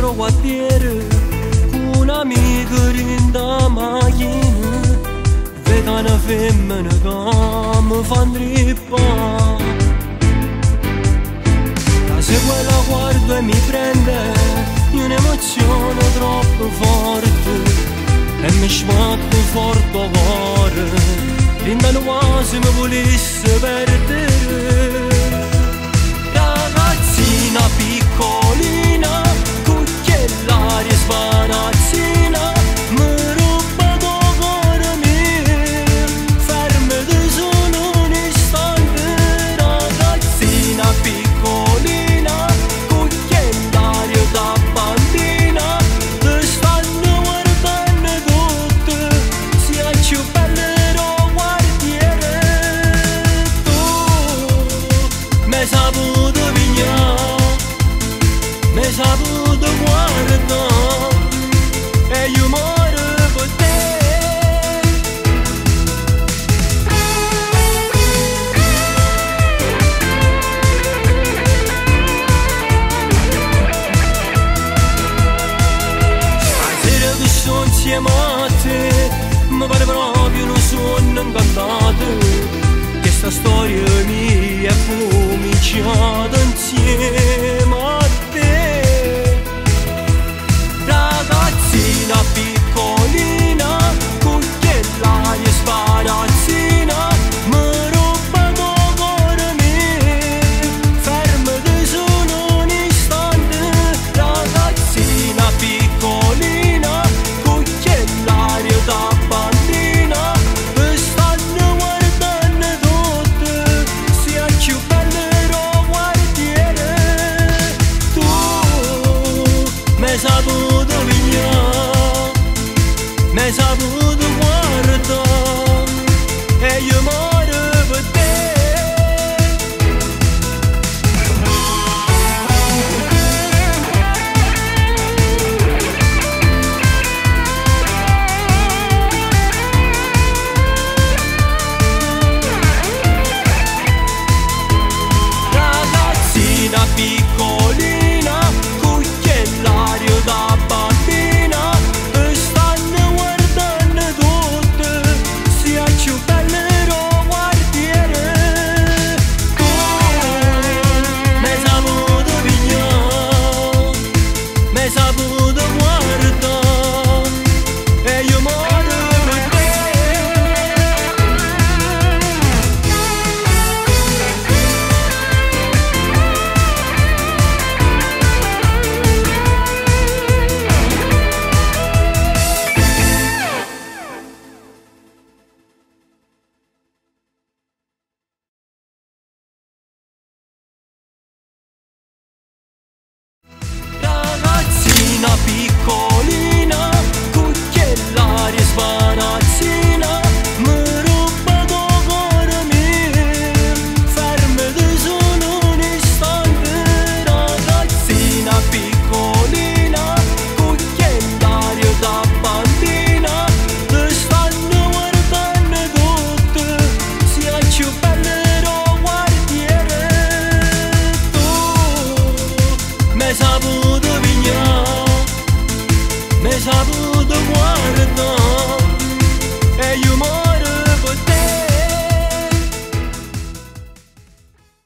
loro quartiere con un amico in da macchina vedo una femmina che mi fa drippare. Se quella guardo e mi prende un'emozione troppo forte e mi sbatte forte a cuore, rindano quasi mi volesse perdere. Ragazzina piccolina, con quell'aria sbarazzina, mi ruba il cuore mio, fermati solo un istante. Ragazzina piccolina, con quell'aria da bambina, ti stanno guardando tutte, sia più bella quartiere. Tu mi hai saputo pigliare, mi hai saputo guardare e io muoro per te. Stasera che sono insieme a te mi pare proprio un sogno incantato, che sta storia mia è cominciata insieme a te. Ragazzina piccolina, con quell'aria sbarazzina, mi ruba il cuore mio, fermati solo un istante. Ragazzina piccolina, con quell'aria da bambina, ti stanno guardando tutte, sia più bella quartiere. Tu mi hai saputo